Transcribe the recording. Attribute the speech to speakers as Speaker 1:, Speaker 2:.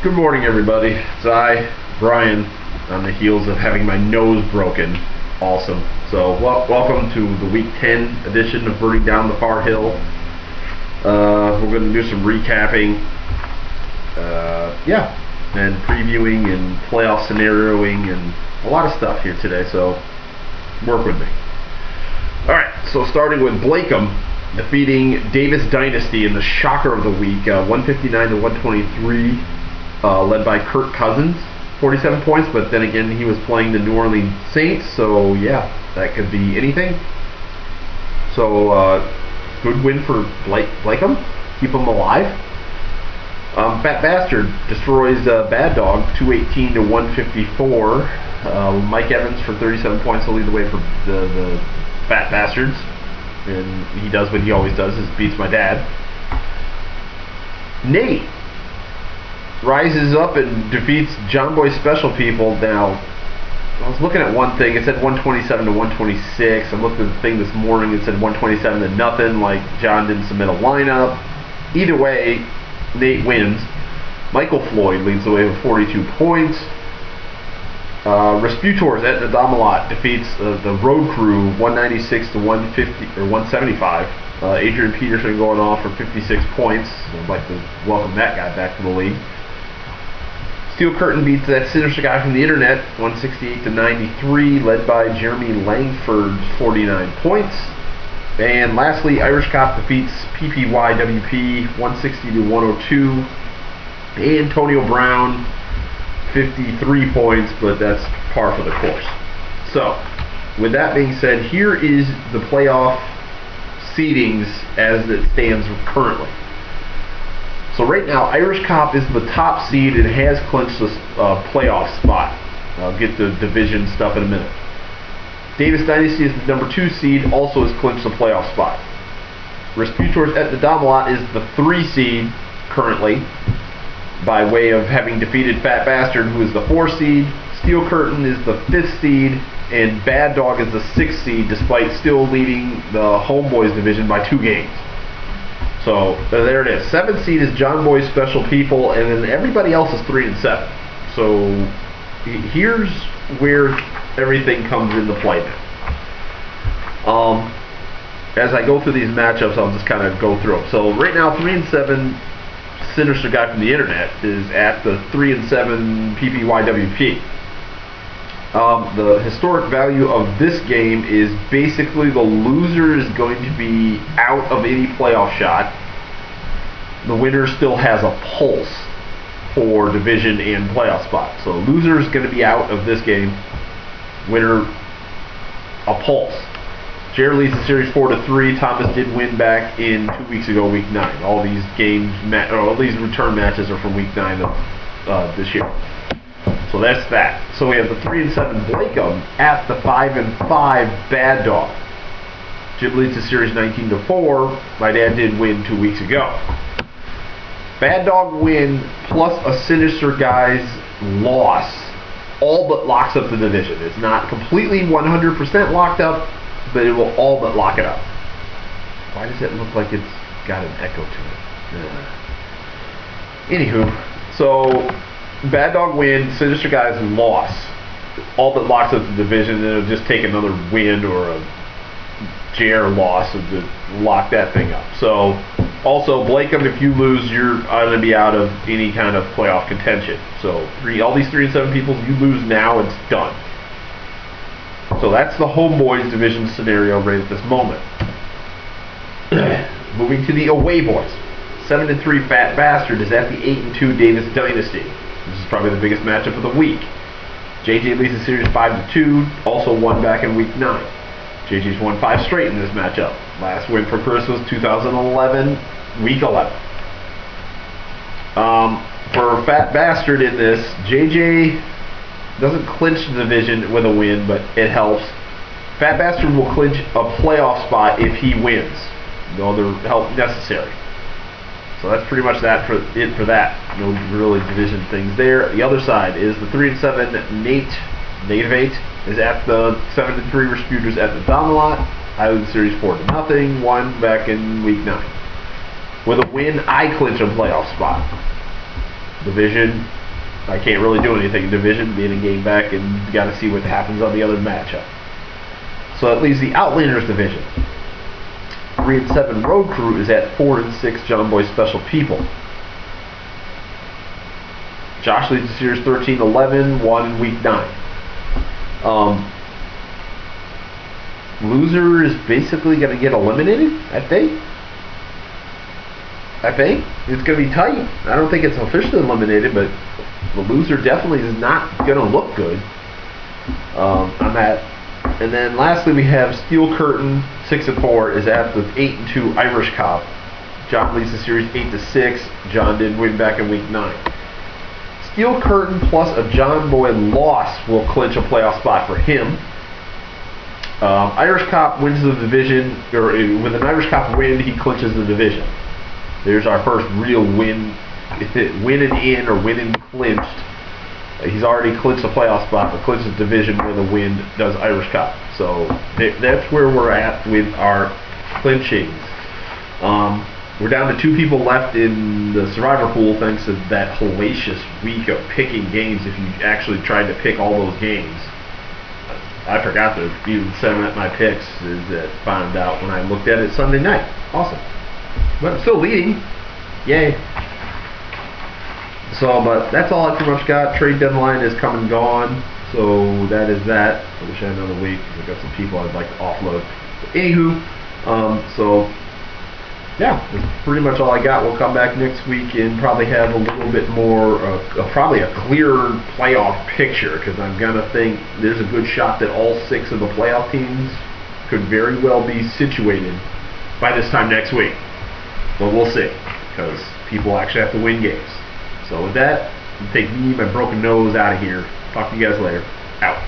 Speaker 1: Good morning, everybody. It's I, Brian, on the heels of having my nose broken. Awesome. So, welcome to the Week 10 edition of Burning Down the Far Hill. We're going to do some recapping, and previewing and playoff scenarioing and a lot of stuff here today, so work with me. Alright, so starting with Blakeham defeating Davis Dynasty in the shocker of the week, 159 to 123. Led by Kirk Cousins, 47 points, but then again, he was playing the New Orleans Saints, so yeah, that could be anything. So, good win for Blakeham, keep him alive. Fat Bastard destroys Bad Dog, 218 to 154. Mike Evans for 37 points will lead the way for the Fat Bastards, and he does what he always does, is beats my dad. Nate rises up and defeats John Boy Special People. Now, I was looking at one thing, it said 127 to 126. I looked at the thing this morning, it said 127 to nothing, like John didn't submit a lineup. Either way, Nate wins. Michael Floyd leads the way with 42 points. Resputors at Nadamalot defeats the Road Crew 196 to 150 or 175. Adrian Peterson going off for 56 points. I'd like to welcome that guy back to the league. Steel Curtain beats that sinister guy from the internet, 168 to 93, led by Jeremy Langford, 49 points. And lastly, Irish Cop defeats PPYWP, 160 to 102. Antonio Brown, 53 points, but that's par for the course. So, with that being said, here is the playoff seedings as it stands currently. So right now, Irish Cop is the top seed and has clinched the playoff spot. I'll get the division stuff in a minute. Davis Dynasty is the number 2 seed, also has clinched the playoff spot. Resputors at the Damalot is the 3 seed currently, by way of having defeated Fat Bastard, who is the 4 seed. Steel Curtain is the 5th seed, and Bad Dog is the 6th seed, despite still leading the Homeboys division by 2 games. So there it is. 7th seed is John Boy Special People, and then everybody else is 3 and 7. So here's where everything comes into play now. As I go through these matchups, I'll just kind of go through them. So right now, 3 and 7 sinister guy from the internet is at the 3 and 7 PPYWP. The historic value of this game is basically the loser is going to be out of any playoff shot. The winner still has a pulse for division and playoff spot. So loser is going to be out of this game. Winner, a pulse. Jared leads the series 4-3. Thomas did win back in 2 weeks ago, week 9. All these games, all these return matches are from week 9 of this year. So that's that. So we have the 3 and 7 Blakeham at the 5 and 5 Bad Dog. Jim leads the series 19-4. My dad did win 2 weeks ago. Bad Dog win plus a sinister guy's loss all but locks up the division. It's not completely 100% locked up, but it will all but lock it up. Why does it look like it's got an echo to it? Anywho, so Bad Dog win, sinister guy's loss all but locks up the division, and it'll just take another win or a JR loss to lock that thing up. So also Blakeham, if you lose, you're going to be out of any kind of playoff contention. So all these 3 and 7 people, you lose now, it's done. So that's the Homeboys division scenario right at this moment. Moving to the away boys. 7 and 3 Fat Bastard is at the 8 and 2 Davis Dynasty. This is probably the biggest matchup of the week. JJ leads the series 5-2, also won back in week 9. JJ's won 5 straight in this matchup. Last win for Chris was 2011, week 11. For Fat Bastard in this, JJ doesn't clinch the division with a win, but it helps. Fat Bastard will clinch a playoff spot if he wins. No other help necessary. So that's pretty much that for that. No really division things there. The other side is the 3 and 7 Native 8 is at the 7 and 3 Resputers at the Damalot. I lose the series 4-0. Won back in week 9. With a win, I clinch a playoff spot. Division, I can't really do anything in division, being a game back, and got to see what happens on the other matchup. So that leaves the Outlanders division. 3-7 Road Crew is at 4-6 John Boy Special People. Josh leads the series 13-11, won in week 9. Loser is basically going to get eliminated, I think. It's going to be tight. I don't think it's officially eliminated, but the loser definitely is not going to look good on that. And then lastly, we have Steel Curtain, 6-4, is at the 8-2 Irish Cop. John leads the series 8-6. John did win back in week 9. Steel Curtain plus a John Boy loss will clinch a playoff spot for him. Irish Cop wins the division, or with an Irish Cop win, he clinches the division. There's our first real win, winning in or winning clinched. He's already clinched a playoff spot, but clinches the division with a win does Irish Cop. So that's where we're at with our clinchings. We're down to 2 people left in the Survivor pool thanks to that hellacious week of picking games if you actually tried to pick all those games. I forgot to even send out my picks, found out when I looked at it Sunday night. Awesome. But I'm still leading. Yay. So, but that's all I pretty much got. Trade deadline is come and gone. So that is that. I wish I had another week because I've got some people I'd like to offload. But anywho, so yeah, that's pretty much all I got. We'll come back next week and probably have a little bit more, probably a clearer playoff picture, because I'm going to think there's a good shot that all 6 of the playoff teams could very well be situated by this time next week. But we'll see, because people actually have to win games. So with that, take me, my broken nose, out of here. Talk to you guys later. Out.